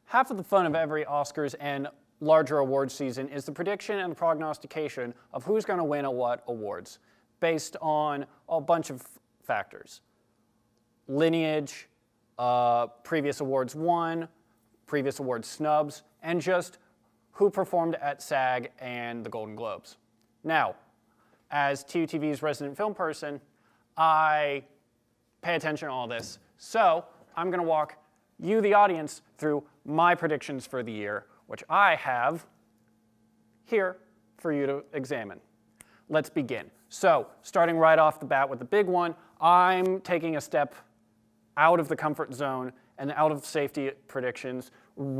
Half of the fun of every Oscars and larger awards season is the prediction and prognostication of who's going to win what awards, based on a bunch of factors. Lineage, previous awards won, previous awards snubs, and just who performed at SAG and the Golden Globes. Now, as TUTV's resident film person, I pay attention to all this, so I'm going to walk you, the audience, through my predictions for the year, which I have here for you to examine. Let's begin. So, starting right off the bat with the big one, I'm taking a step out of the comfort zone and out of safety predictions,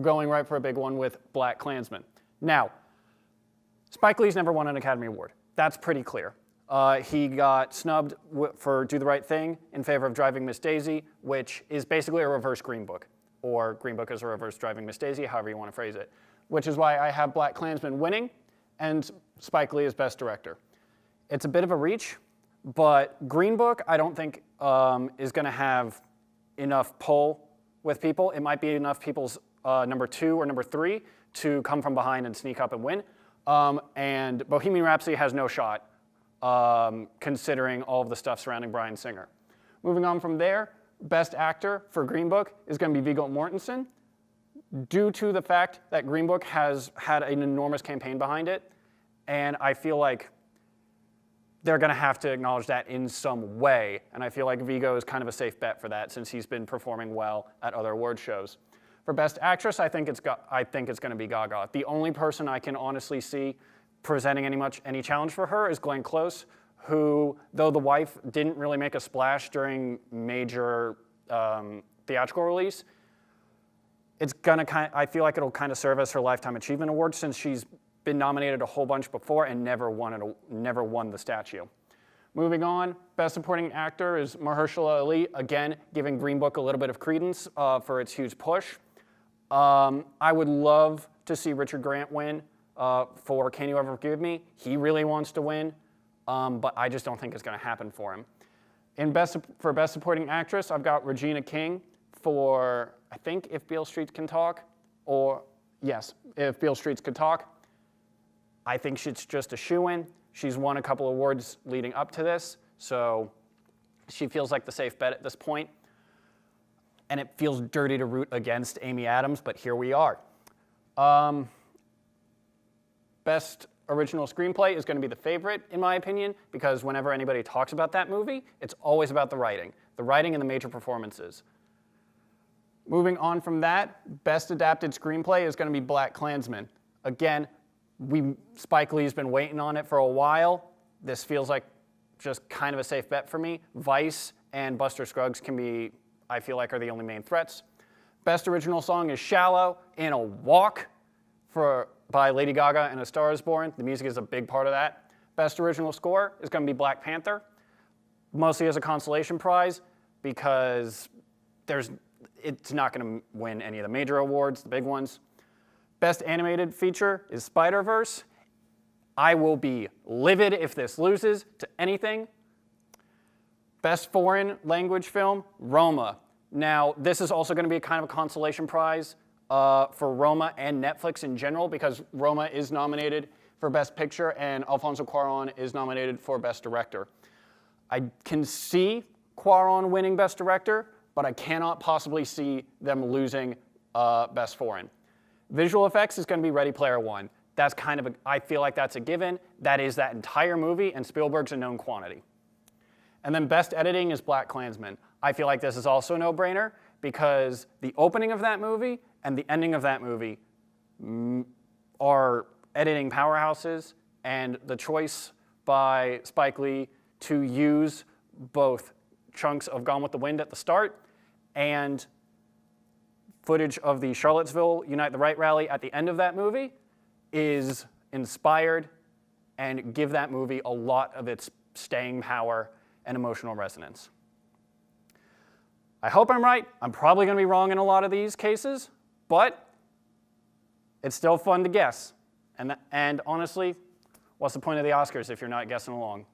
going right for a big one with BlacKkKlansman. Now, Spike Lee's never won an Academy Award. That's pretty clear. He got snubbed for Do the Right Thing in favor of Driving Miss Daisy, which is basically a reverse Green Book, or Green Book is a reverse Driving Miss Daisy, however you want to phrase it, which is why I have BlacKkKlansman winning and Spike Lee as Best Director. It's a bit of a reach, but Green Book I don't think is going to have enough pull with people. It might be enough people's number 2 or number 3 to come from behind and sneak up and win. And Bohemian Rhapsody has no shot, considering all of the stuff surrounding Bryan Singer. Moving on from there, Best Actor for Green Book is going to be Viggo Mortensen, due to the fact that Green Book has had an enormous campaign behind it, and I feel like they're going to have to acknowledge that in some way, and I feel like Viggo is kind of a safe bet for that since he's been performing well at other award shows. For Best Actress, I think it's going to be Gaga. The only person I can honestly see presenting any challenge for her is Glenn Close, who, though The Wife didn't really make a splash during major theatrical release, I feel like it'll kind of serve as her Lifetime Achievement Award since she's been nominated a whole bunch before and never won the statue. Moving on, Best Supporting Actor is Mahershala Ali, again giving Green Book a little bit of credence for its huge push. I would love to see Richard Grant win for Can You Ever Forgive Me? He really wants to win, but I just don't think it's going to happen for him. For Best Supporting Actress, I've got Regina King for, I think, If Beale Street Can Talk, or yes, If Beale Street Could Talk. I think she's just a shoo-in. She's won a couple awards leading up to this, so she feels like the safe bet at this point. And it feels dirty to root against Amy Adams, but here we are. Best Original Screenplay is going to be The Favorite, in my opinion, because whenever anybody talks about that movie, it's always about the writing and the major performances. Moving on from that, Best Adapted Screenplay is going to be BlacKkKlansman. Again, Spike Lee's been waiting on it for a while. This feels like just kind of a safe bet for me. Vice and Buster Scruggs I feel like are the only main threats. Best Original Song is Shallow in a Walk by Lady Gaga and A Star Is Born. The music is a big part of that. Best Original Score is going to be Black Panther, mostly as a consolation prize because it's not going to win any of the major awards, the big ones. Best Animated Feature is Spider-Verse. I will be livid if this loses to anything. Best Foreign Language Film, Roma. Now, this is also going to be kind of a consolation prize for Roma and Netflix in general because Roma is nominated for Best Picture and Alfonso Cuarón is nominated for Best Director. I can see Cuarón winning Best Director, but I cannot possibly see them losing Best Foreign. Visual effects is going to be Ready Player One. That's I feel like that's a given. That is that entire movie, and Spielberg's a known quantity. And then Best Editing is BlacKkKlansman. I feel like this is also a no-brainer because the opening of that movie and the ending of that movie are editing powerhouses, and the choice by Spike Lee to use both chunks of Gone with the Wind at the start and footage of the Charlottesville Unite the Right rally at the end of that movie is inspired and give that movie a lot of its staying power and emotional resonance. I hope I'm right. I'm probably going to be wrong in a lot of these cases, but it's still fun to guess. And honestly, what's the point of the Oscars if you're not guessing along?